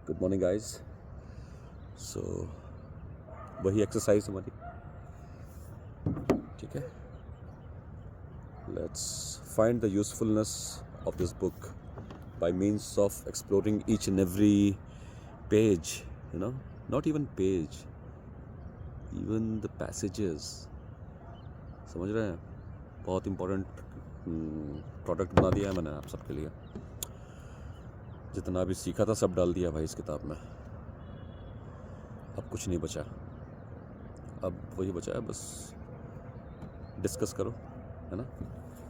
Good morning guys. सो वही exercise हमारी, ठीक है। Let's find the usefulness of this book by means of exploring each and every page, not even page, even the passages। समझ रहे हैं? बहुत important product बना दिया है मैंने आप सबके लिए। जितना भी सीखा था सब डाल दिया भाई इस किताब में। अब कुछ नहीं बचा, अब वही बचा है बस डिस्कस करो, है ना।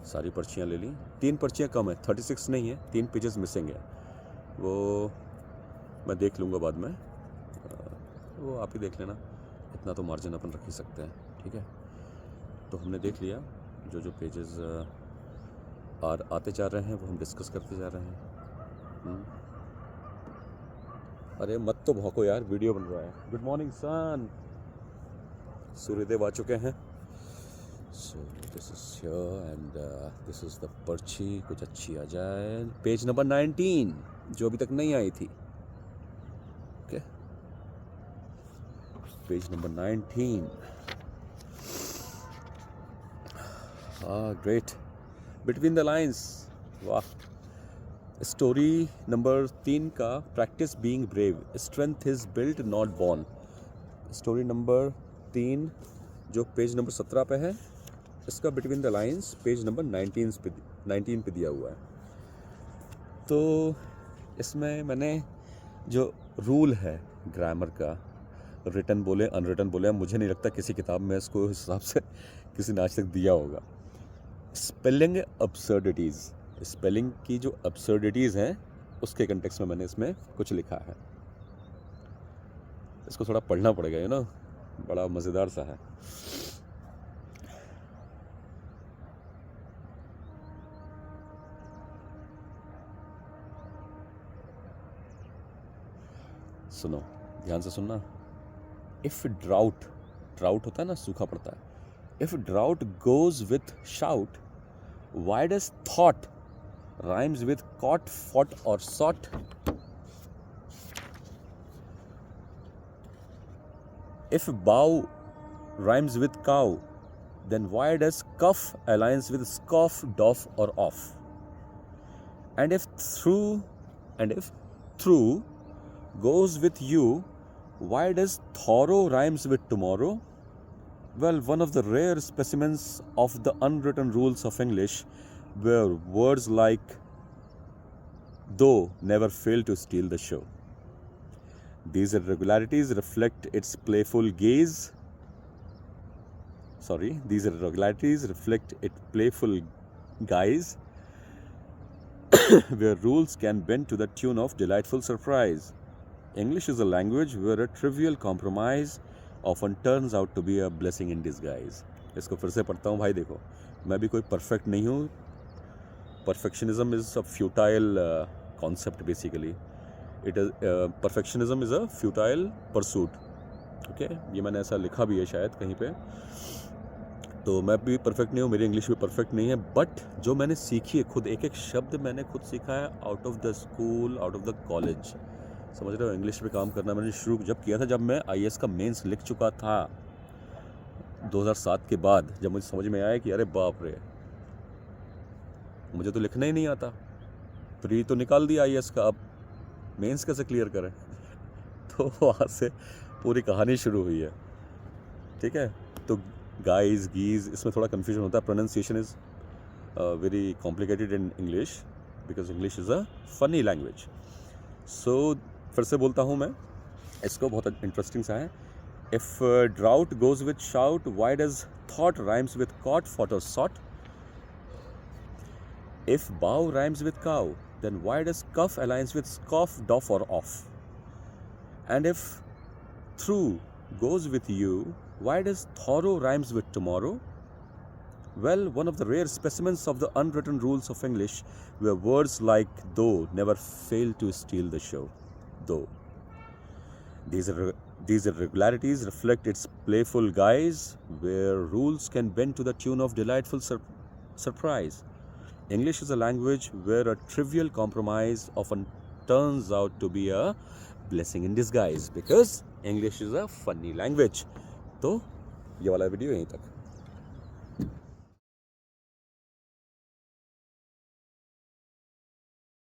सारी पर्चियाँ ले ली, 3 पर्चियाँ कम है, 36 नहीं है, 3 पेजेस मिसिंग है। वो मैं देख लूँगा बाद में, वो आप ही देख लेना। इतना तो मार्जिन अपन रख ही सकते हैं, ठीक है। तो हमने देख लिया, जो जो पेजेस आते जा रहे हैं वो हम डिस्कस करते जा रहे हैं। अरे मत तो भौंको यार, वीडियो बन रहा है। गुड मॉर्निंग सन, सूर्यदेव आ चुके हैं। So this is here and this is the पर्ची। कुछ अच्छी आ जाए। पेज नंबर 19 जो अभी तक नहीं आई थी, okay. Page number 19। Great. Between the lines, वाह। स्टोरी नंबर 3 का practice being brave, strength is built not born. Story number 3 जो पेज नंबर 17 पे है, इसका between the lines page number 19 पे दिया हुआ है। तो इसमें मैंने जो रूल है ग्रामर का, रिटन बोले अनरिटन बोले, मुझे नहीं लगता किसी किताब में इसको इस हिसाब से किसी ने आज तक दिया होगा। स्पेलिंग अब्सर्डिटीज़, स्पेलिंग की जो अब्सर्डिटीज़ हैं उसके कंटेक्स्ट में मैंने इसमें कुछ लिखा है। इसको थोड़ा पढ़ना पड़ेगा, बड़ा मज़ेदार सा है। सुनो, ध्यान से सुनना। इफ ड्राउट, ड्राउट होता है ना, सूखा पड़ता है। If drought goes with shout, why does thought rhymes with caught, fought और sought? If bough rhymes with cow, then why does cuff aligns with scoff, doff or off? And if through goes with you, why does thorough rhymes with tomorrow? Well, one of the rare specimens of the unwritten rules of English, where words like though never fail to steal the show. These irregularities reflect its playful gaze. These irregularities reflect its playful guise, where rules can bend to the tune of delightful surprise. English is a language where a trivial compromise often turns out to be a blessing in disguise. इसको फिर से पढ़ता हूँ भाई। देखो, मैं भी कोई परफेक्ट नहीं हूँ। Perfectionism is a futile concept basically. Perfectionism is a futile pursuit, okay. ये मैंने ऐसा लिखा भी है शायद कहीं पे। तो मैं भी परफेक्ट नहीं हूँ, मेरी इंग्लिश भी परफेक्ट नहीं है, बट जो मैंने सीखी है खुद, एक एक शब्द मैंने खुद सीखा है out of the school, out of the college. समझ रहे हो? इंग्लिश पे काम करना मैंने शुरू जब किया था, जब मैं IAS का मेंस लिख चुका था 2007 के बाद, जब मुझे समझ में आया कि अरे बाप रे, मुझे तो लिखना ही नहीं आता। प्री तो निकाल दिया IAS का, अब मेंस कैसे क्लियर करें? तो वहाँ से पूरी कहानी शुरू हुई है, ठीक है। तो गाइज, गीज, इसमें थोड़ा कन्फ्यूजन होता है। Pronunciation is very complicated in English, because English is a funny language. So फिर से बोलता हूँ मैं, इसको बहुत इंटरेस्टिंग सा है। If drought goes with shout, why does thought rhymes with caught, fought और sought? If bough rhymes with cow, then why does cuff aligns with scoff, doff or off? And if through goes with you, why does thorough rhymes with tomorrow? Well, one of the rare specimens of the unwritten rules of English, where words like though never fail to steal the show. Though. These irregularities reflect its playful guise, where rules can bend to the tune of delightful surprise. English is a language where a trivial compromise often turns out to be a blessing in disguise because English is a funny language. तो ये वाला video यहीं तक.